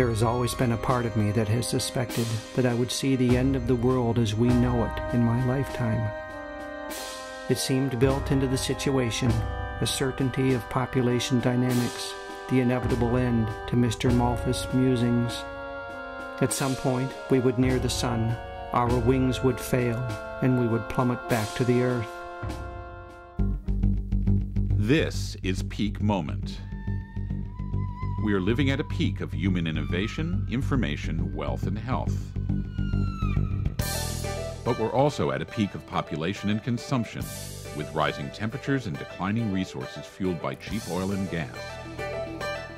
There has always been a part of me that has suspected that I would see the end of the world as we know it in my lifetime. It seemed built into the situation, a certainty of population dynamics, the inevitable end to Mr. Malthus' musings. At some point, we would near the sun, our wings would fail, and we would plummet back to the earth. This is Peak Moment. We are living at a peak of human innovation, information, wealth, and health. But we're also at a peak of population and consumption, with rising temperatures and declining resources fueled by cheap oil and gas.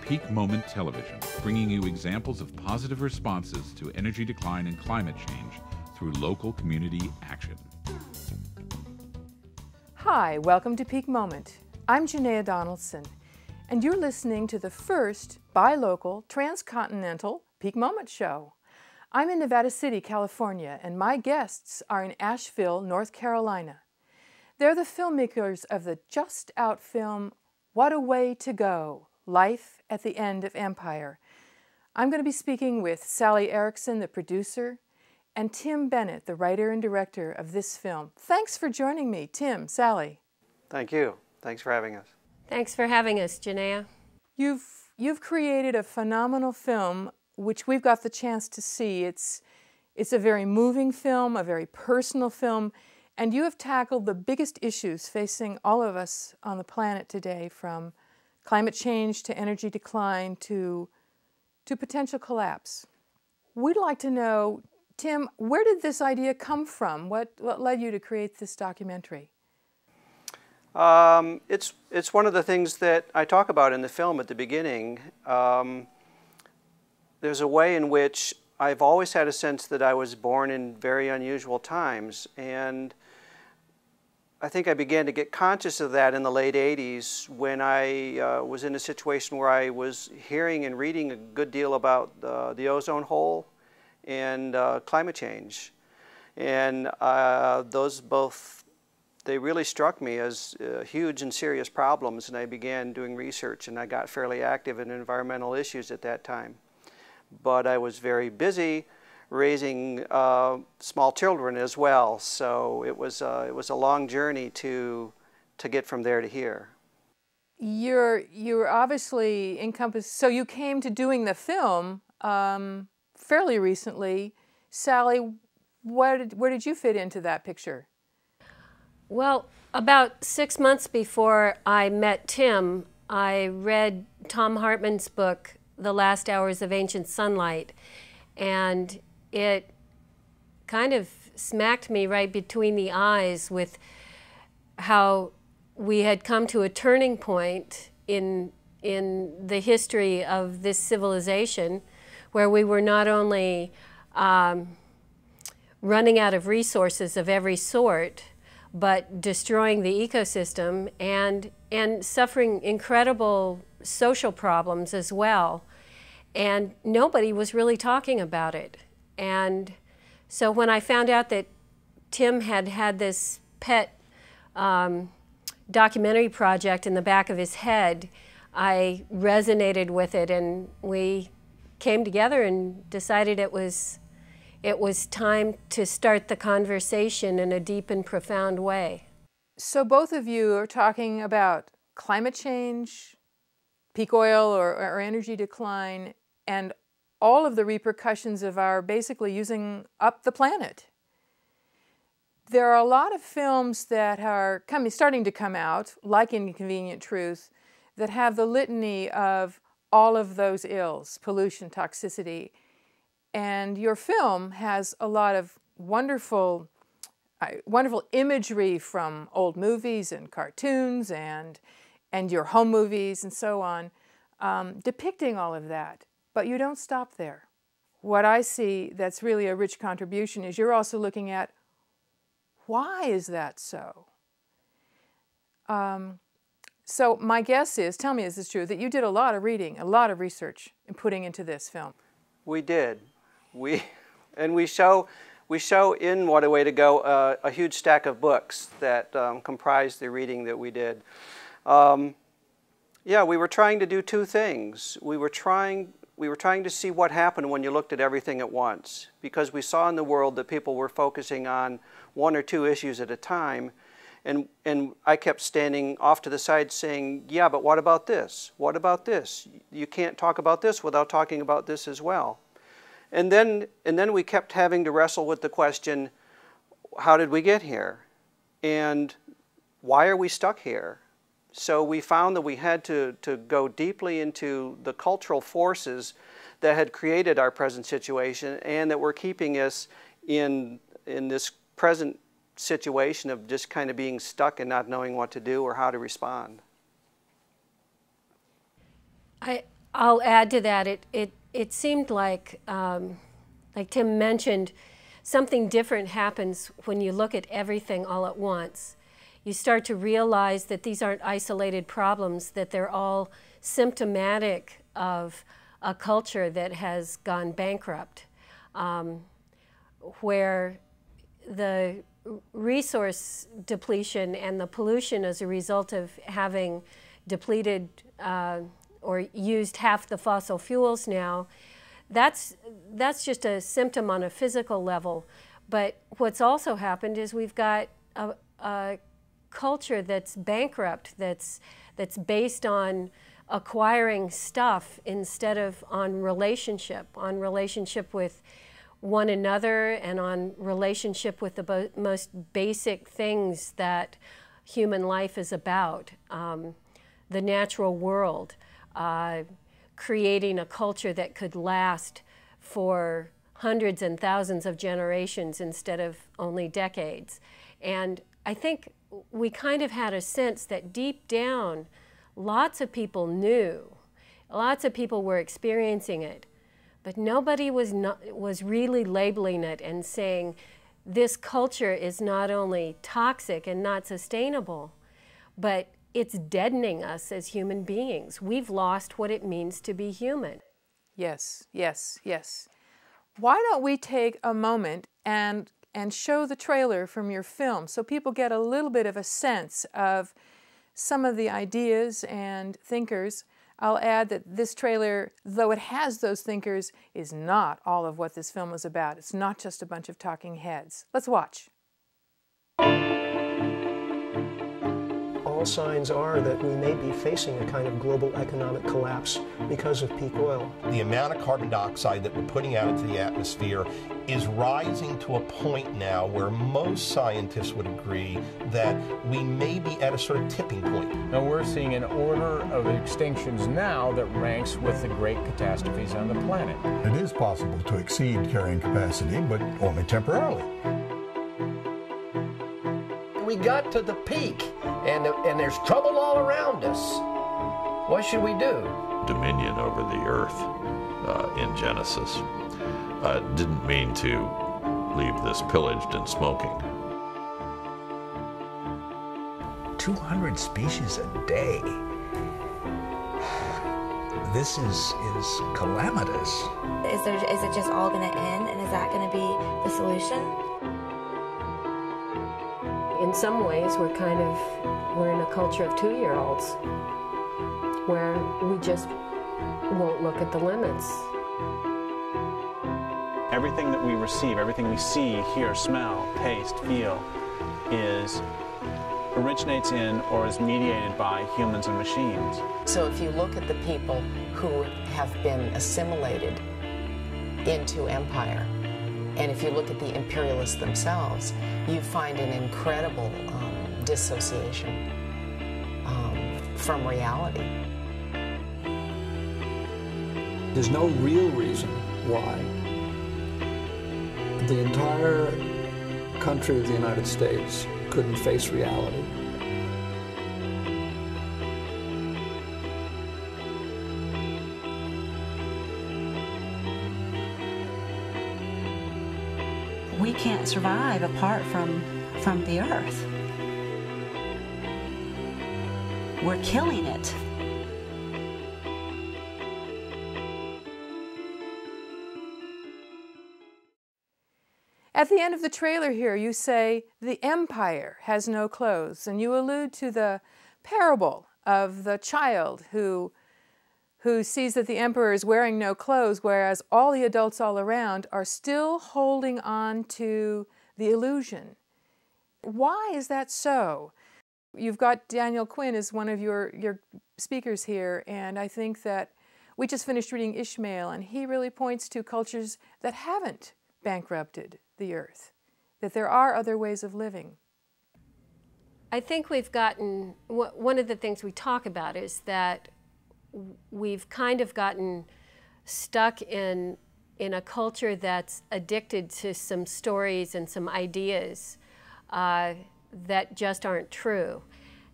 Peak Moment Television, bringing you examples of positive responses to energy decline and climate change through local community action. Hi, welcome to Peak Moment. I'm Janaea Donaldson, and you're listening to the first bi-local, transcontinental Peak Moment show. I'm in Nevada City, California, and my guests are in Asheville, North Carolina. They're the filmmakers of the just-out film, What a Way to Go, Life at the End of Empire. I'm going to be speaking with Sally Erickson, the producer, and Tim Bennett, the writer and director of this film. Thanks for joining me, Tim, Sally. Thank you. Thanks for having us. Thanks for having us, Janaea. You've created a phenomenal film, which we've got the chance to see. It's a very moving film, a very personal film, and you have tackled the biggest issues facing all of us on the planet today, from climate change to energy decline to potential collapse. We'd like to know, Tim, where did this idea come from? What led you to create this documentary? It's one of the things that I talk about in the film at the beginning. There's a way in which I've always had a sense that I was born in very unusual times, and I think I began to get conscious of that in the late 80s when I was in a situation where I was hearing and reading a good deal about the ozone hole and climate change. And those both, they really struck me as huge and serious problems, and I began doing research, and I got fairly active in environmental issues at that time. But I was very busy raising small children as well, so it was a long journey to get from there to here. You're obviously encompassed. So you came to doing the film fairly recently. Sally, where did you fit into that picture? Well, about 6 months before I met Tim, I read Tom Hartman's book, The Last Hours of Ancient Sunlight, and it kind of smacked me right between the eyes with how we had come to a turning point in the history of this civilization, where we were not only running out of resources of every sort, but destroying the ecosystem and suffering incredible social problems as well. And nobody was really talking about it. And so when I found out that Tim had this pet documentary project in the back of his head, I resonated with it, and we came together and decided it was time to start the conversation in a deep and profound way. So both of you are talking about climate change, peak oil or energy decline, and all of the repercussions of our basically using up the planet. There are a lot of films that are starting to come out, like Inconvenient Truth, that have the litany of all of those ills, pollution, toxicity. And your film has a lot of wonderful imagery from old movies and cartoons and your home movies and so on, depicting all of that. But you don't stop there. What I see that's really a rich contribution is you're also looking at, why is that so? So my guess is, tell me is this true, that you did a lot of reading, a lot of research in putting into this film. We did. We show in What a Way to Go a huge stack of books that comprise the reading that we did. Yeah, we were trying to do two things. We were trying were trying to see what happened when you looked at everything at once, because we saw in the world that people were focusing on one or two issues at a time, and I kept standing off to the side saying, yeah, but what about this? What about this? You can't talk about this without talking about this as well. And then we kept having to wrestle with the question, how did we get here? And why are we stuck here? So we found that we had to go deeply into the cultural forces that had created our present situation and that were keeping us in this present situation of just kind of being stuck and not knowing what to do or how to respond. I'll add to that. It seemed like Tim mentioned, something different happens when you look at everything all at once. You start to realize that these aren't isolated problems, that they're all symptomatic of a culture that has gone bankrupt, where the resource depletion and the pollution as a result of having depleted or used half the fossil fuels now, that's just a symptom on a physical level. But what's also happened is we've got a culture that's bankrupt, that's based on acquiring stuff instead of on relationship with one another and on relationship with the most basic things that human life is about, the natural world, creating a culture that could last for hundreds and thousands of generations instead of only decades. And I think we kind of had a sense that deep down, lots of people knew, lots of people were experiencing it, but nobody was really labeling it and saying, this culture is not only toxic and not sustainable, but it's deadening us as human beings. We've lost what it means to be human. Yes, yes, yes. Why don't we take a moment and show the trailer from your film so people get a little bit of a sense of some of the ideas and thinkers. I'll add that this trailer, though it has those thinkers, is not all of what this film was about. It's not just a bunch of talking heads. Let's watch. All signs are that we may be facing a kind of global economic collapse because of peak oil. The amount of carbon dioxide that we're putting out into the atmosphere is rising to a point now where most scientists would agree that we may be at a sort of tipping point. Now we're seeing an order of extinctions now that ranks with the great catastrophes on the planet. It is possible to exceed carrying capacity, but only temporarily. We got to the peak, and there's trouble all around us. What should we do? Dominion over the earth in Genesis didn't mean to leave this pillaged and smoking. 200 species a day. This is calamitous. Is it just all going to end, and is that going to be the solution? In some ways, we're in a culture of 2-year-olds where we just won't look at the limits. Everything that we receive, everything we see, hear, smell, taste, feel, originates in or is mediated by humans and machines. So if you look at the people who have been assimilated into empire, and if you look at the imperialists themselves, you find an incredible dissociation from reality. There's no real reason why the entire country of the United States couldn't face reality. We can't survive apart from the earth. We're killing it. At the end of the trailer here, you say, the empire has no clothes, and you allude to the parable of the child who who sees that the emperor is wearing no clothes, whereas all the adults all around are still holding on to the illusion. Why is that so? You've got Daniel Quinn as one of your speakers here, and I think that we just finished reading Ishmael, and he really points to cultures that haven't bankrupted the earth, that there are other ways of living. I think we've gotten, one of the things we talk about is that we've kind of gotten stuck in a culture that's addicted to some stories and some ideas that just aren't true.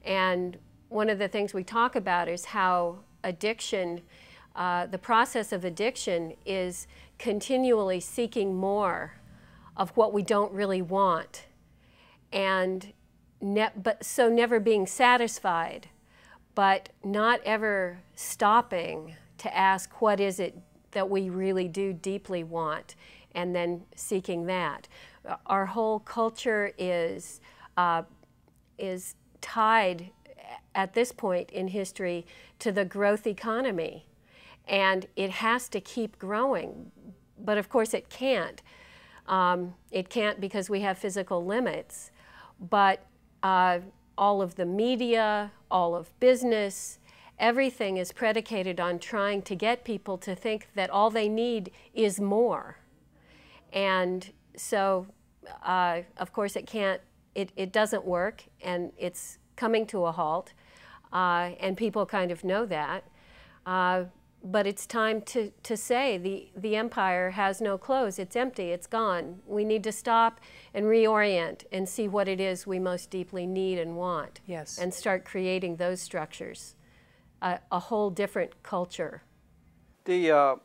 And one of the things we talk about is how addiction, the process of addiction is continually seeking more of what we don't really want, and so never being satisfied, but not ever stopping to ask what is it that we really do deeply want, and then seeking that. Our whole culture is tied at this point in history to the growth economy, and it has to keep growing, but of course it can't. It can't because we have physical limits, but all of the media, all of business, everything is predicated on trying to get people to think that all they need is more. And so, of course, it doesn't work, and it's coming to a halt, and people kind of know that. But it's time to say the empire has no clothes, it's empty, it's gone. We need to stop and reorient and see what it is we most deeply need and want. Yes. And start creating those structures, a whole different culture. The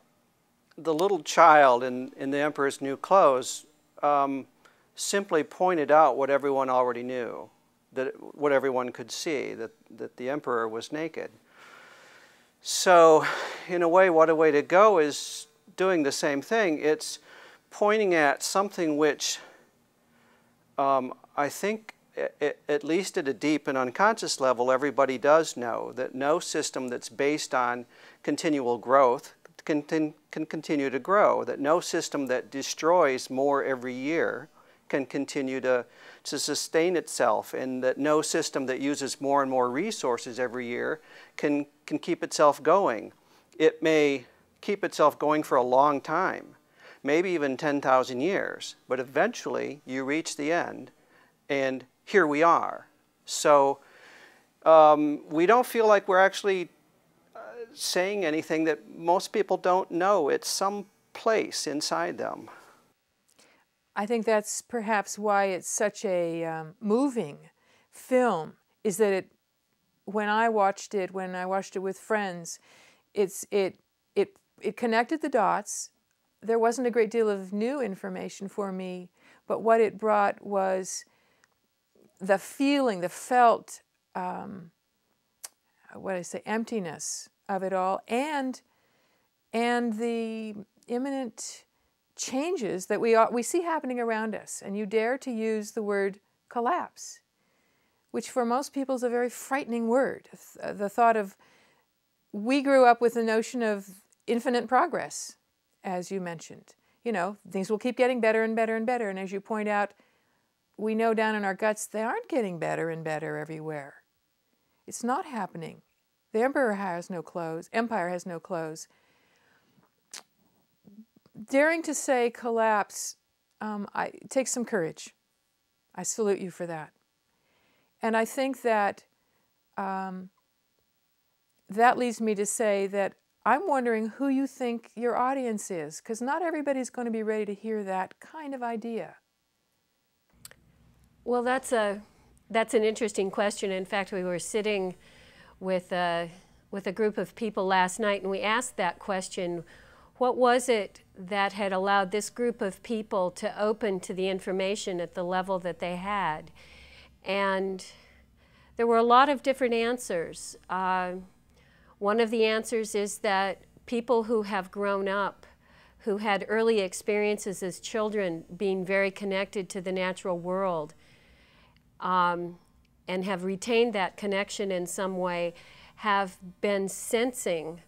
little child in the emperor's new clothes simply pointed out what everyone already knew, what everyone could see, that the emperor was naked. So, in a way, what a way to go is doing the same thing. It's pointing at something which I think, at least at a deep and unconscious level, everybody does know, that no system that's based on continual growth can continue to grow, that no system that destroys more every year can continue to sustain itself, and that no system that uses more and more resources every year can keep itself going. It may keep itself going for a long time, maybe even 10,000 years, but eventually you reach the end, and here we are. So we don't feel like we're actually saying anything that most people don't know. It's some place inside them. I think that's perhaps why it's such a moving film, is that when I watched it with friends, it connected the dots. There wasn't a great deal of new information for me, but what it brought was the feeling, the felt, emptiness of it all, and the imminent changes that we see happening around us. And you dare to use the word collapse, which for most people is a very frightening word. The thought of, we grew up with the notion of infinite progress, as you mentioned. You know, things will keep getting better and better and better. And as you point out, we know down in our guts they aren't getting better and better everywhere. It's not happening. The emperor has no clothes. Empire has no clothes. Daring to say collapse takes some courage. I salute you for that. And I think that that leads me to say that I'm wondering who you think your audience is, because not everybody's going to be ready to hear that kind of idea. Well, that's an interesting question. In fact, we were sitting with a group of people last night, and we asked that question: what was it that had allowed this group of people to open to the information at the level that they had? And there were a lot of different answers. One of the answers is that people who have grown up, who had early experiences as children being very connected to the natural world, and have retained that connection in some way, have been sensing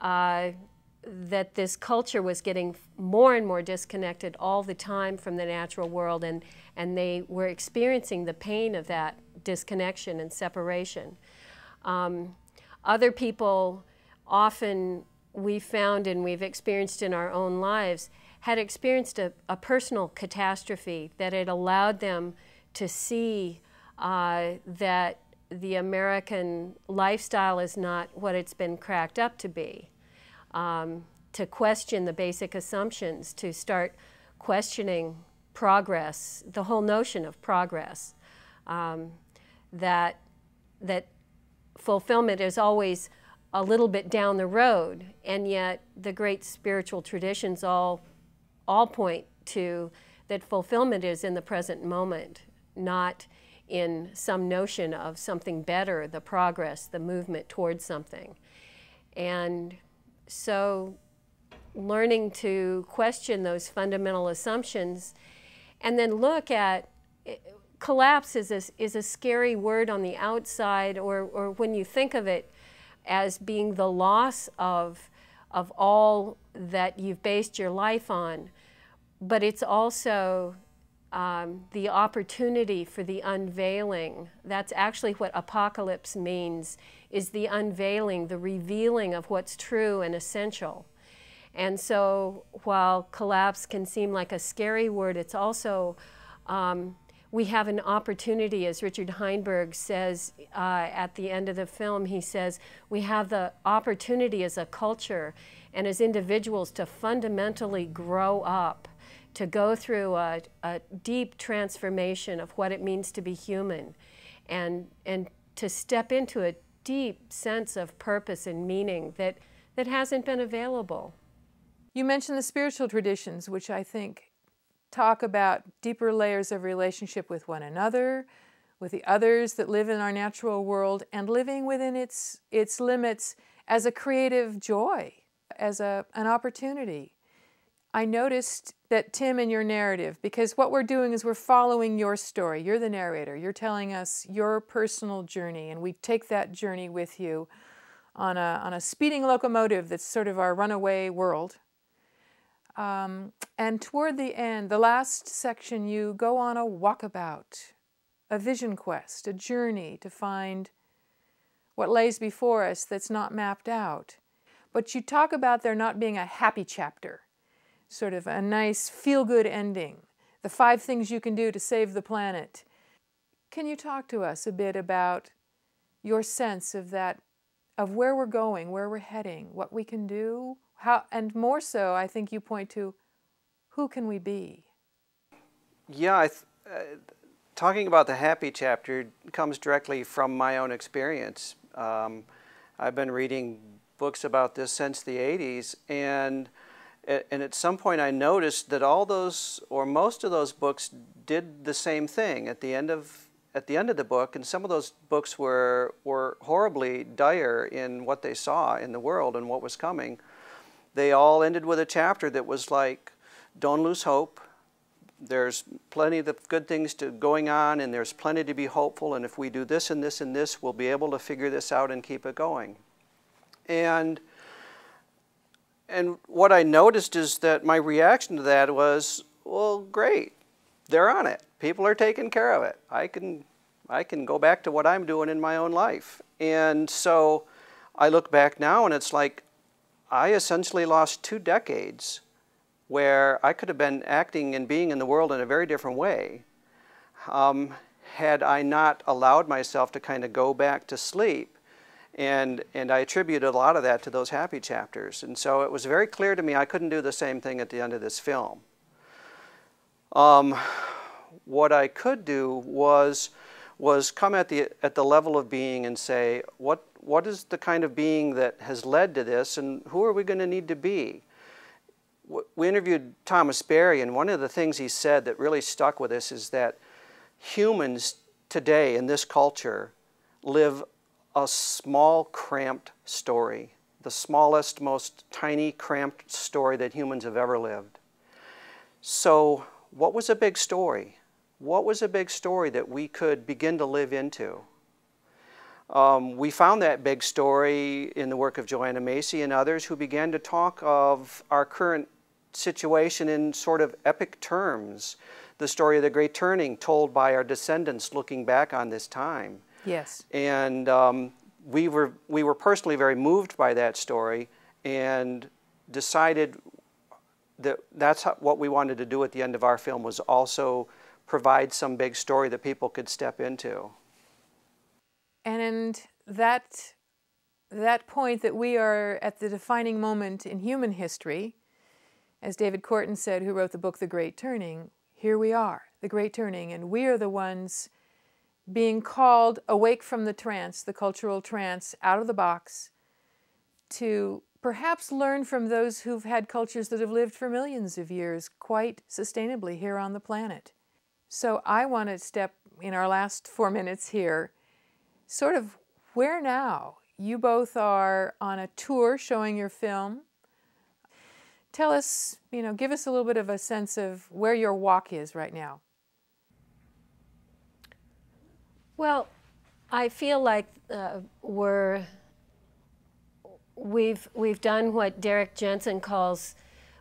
that this culture was getting more and more disconnected all the time from the natural world, and they were experiencing the pain of that disconnection and separation. Other people, often we found and we've experienced in our own lives, had experienced a personal catastrophe that had allowed them to see that the American lifestyle is not what it's been cracked up to be. To question the basic assumptions, to start questioning progress, the whole notion of progress, that fulfillment is always a little bit down the road, and yet the great spiritual traditions all point to that fulfillment is in the present moment, not in some notion of something better, the progress, the movement towards something. And so learning to question those fundamental assumptions and then look at collapse is a scary word on the outside, or when you think of it as being the loss of all that you've based your life on, but it's also the opportunity for the unveiling. That's actually what apocalypse means, is the unveiling, the revealing of what's true and essential. And so while collapse can seem like a scary word, it's also, we have an opportunity, as Richard Heinberg says at the end of the film, he says, we have the opportunity as a culture and as individuals to fundamentally grow up, to go through a deep transformation of what it means to be human, and to step into a deep sense of purpose and meaning that hasn't been available. You mentioned the spiritual traditions, which I think talk about deeper layers of relationship with one another, with the others that live in our natural world, and living within its limits as a creative joy, as an opportunity. I noticed that, Tim, in your narrative, because what we're doing is we're following your story. You're the narrator. You're telling us your personal journey, and we take that journey with you on a speeding locomotive that's sort of our runaway world. And toward the end, the last section, you go on a walkabout, a vision quest, a journey to find what lays before us that's not mapped out. But you talk about there not being a happy chapter, sort of a nice feel-good ending, the 5 things you can do to save the planet. Can you talk to us a bit about your sense of that, of where we're going, where we're heading, what we can do? How, and more so, I think you point to, who can we be? Yeah, talking about the happy chapter comes directly from my own experience. I've been reading books about this since the 80s, and at some point I noticed that all those, or most of those books, did the same thing at the end of the book, and some of those books were horribly dire in what they saw in the world and what was coming. They all ended with a chapter that was like, don't lose hope. There's plenty of good things going on, and there's plenty to be hopeful, and if we do this and this and this, we'll be able to figure this out and keep it going. And what I noticed is that my reaction to that was, well, great, they're on it. People are taking care of it. I can go back to what I'm doing in my own life. And so I look back now, and it's like, I essentially lost 2 decades where I could have been acting and being in the world in a very different way had I not allowed myself to kind of go back to sleep. And I attribute a lot of that to those happy chapters. And so it was very clear to me I couldn't do the same thing at the end of this film. What I could do was come at the level of being and say, what is the kind of being that has led to this, and who are we going to need to be? We interviewed Thomas Berry, and one of the things he said that really stuck with us is that humans today in this culture live a small, cramped story, the smallest, most tiny, cramped story that humans have ever lived. So what was a big story? What was a big story that we could begin to live into? We found that big story in the work of Joanna Macy and others who began to talk of our current situation in sort of epic terms. The story of the Great Turning told by our descendants looking back on this time. Yes. And we were personally very moved by that story and decided that what we wanted to do at the end of our film was also provide some big story that people could step into. And that point that we are at the defining moment in human history, as David Corton said, who wrote the book The Great Turning, here we are, the Great Turning, and we are the ones being called awake from the trance, the cultural trance, out of the box, to perhaps learn from those who've had cultures that have lived for millions of years quite sustainably here on the planet. So I want to step, in our last 4 minutes here, sort of where now? You both are on a tour showing your film. Tell us, give us a little bit of a sense of where your walk is right now. Well, I feel like we've done what Derek Jensen calls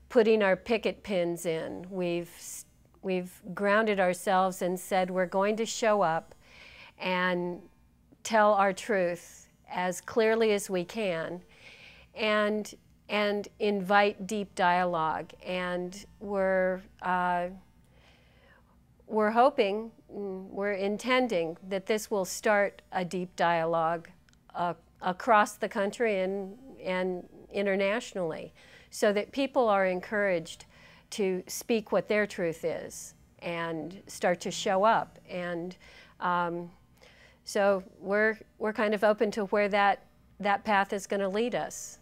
putting our picket pins in. We've grounded ourselves and said we're going to show up and tell our truth as clearly as we can, and invite deep dialogue. And we're hoping, we're intending that this will start a deep dialogue across the country and internationally, so that people are encouraged to speak what their truth is and start to show up. And so we're kind of open to where that path is going to lead us.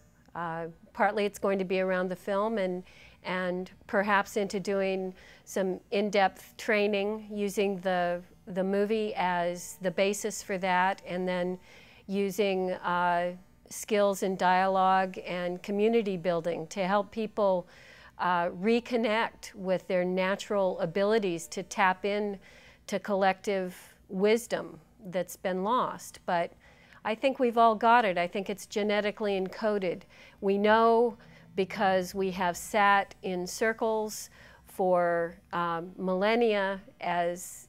Partly it's going to be around the film, and perhaps into doing some in-depth training using the movie as the basis for that, and then using skills in dialogue and community building to help people reconnect with their natural abilities to tap in to collective wisdom that's been lost. But I think we've all got it. I think it's genetically encoded. We know because we have sat in circles for millennia as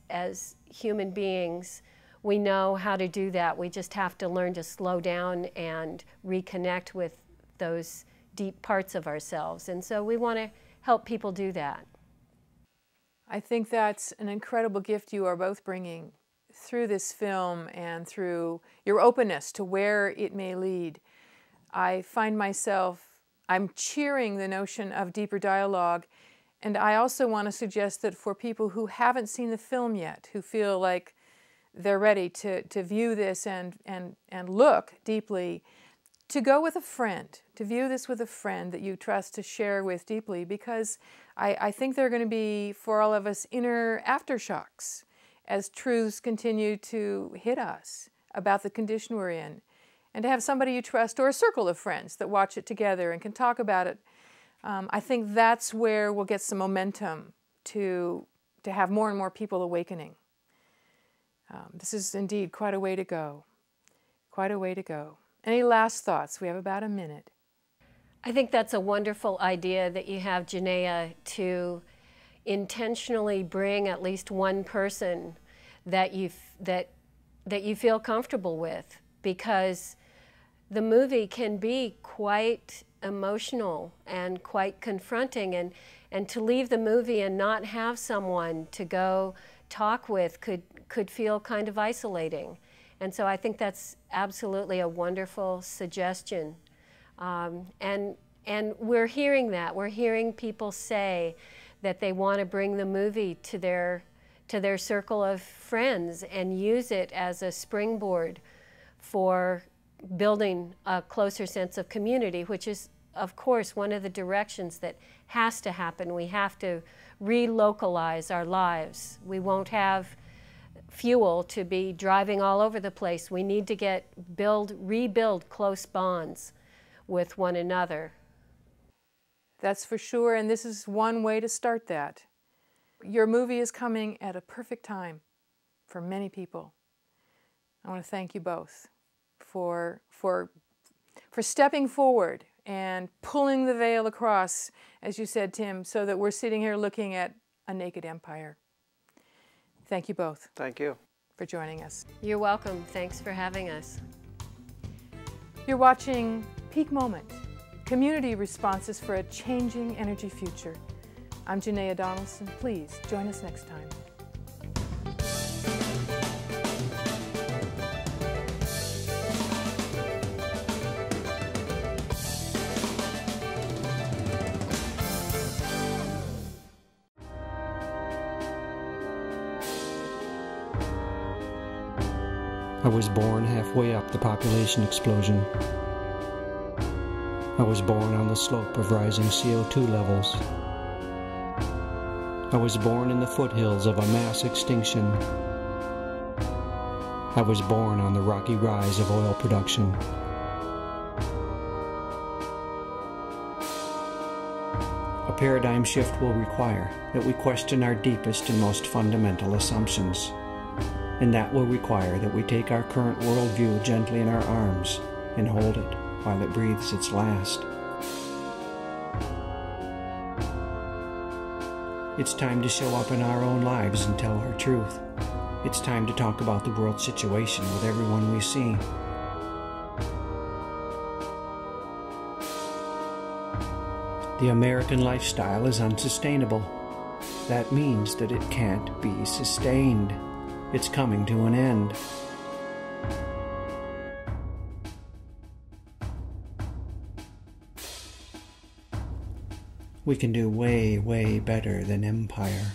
human beings. We know how to do that. We just have to learn to slow down and reconnect with those deep parts of ourselves. And so we want to help people do that. I think that's an incredible gift you are both bringing through this film and through your openness to where it may lead. I find myself, I'm cheering the notion of deeper dialogue, and I also want to suggest that for people who haven't seen the film yet, who feel like they're ready to view this and look deeply, to go with a friend, to view this with a friend that you trust to share with deeply, because I think there are going to be, for all of us, inner aftershocks as truths continue to hit us about the condition we're in. And to have somebody you trust, or a circle of friends that watch it together and can talk about it, I think that's where we'll get some momentum to have more and more people awakening. This is indeed quite a way to go. Quite a way to go. Any last thoughts? We have about a minute. I think that's a wonderful idea that you have, Janaea, to intentionally bring at least one person that you feel comfortable with, because the movie can be quite emotional and quite confronting, and to leave the movie and not have someone to go talk with could feel kind of isolating. And so I think that's absolutely a wonderful suggestion. And we're hearing that. We're hearing people say that they want to bring the movie to their circle of friends and use it as a springboard for building a closer sense of community, which is, of course, one of the directions that has to happen. We have to relocalize our lives. We won't have fuel to be driving all over the place. We need to rebuild close bonds with one another. That's for sure, and this is one way to start that. Your movie is coming at a perfect time for many people. I want to thank you both. for stepping forward and pulling the veil across, as you said, Tim, so that we're sitting here looking at a naked empire. Thank you both. Thank you for joining us. You're welcome. Thanks for having us. You're watching Peak Moment, community responses for a changing energy future. I'm Janaea Donaldson. Please join us next time. I was born halfway up the population explosion. I was born on the slope of rising CO2 levels. I was born in the foothills of a mass extinction. I was born on the rocky rise of oil production. A paradigm shift will require that we question our deepest and most fundamental assumptions. And that will require that we take our current worldview gently in our arms and hold it while it breathes its last. It's time to show up in our own lives and tell our truth. It's time to talk about the world situation with everyone we see. The American lifestyle is unsustainable. That means that it can't be sustained. It's coming to an end. We can do way, way better than empire.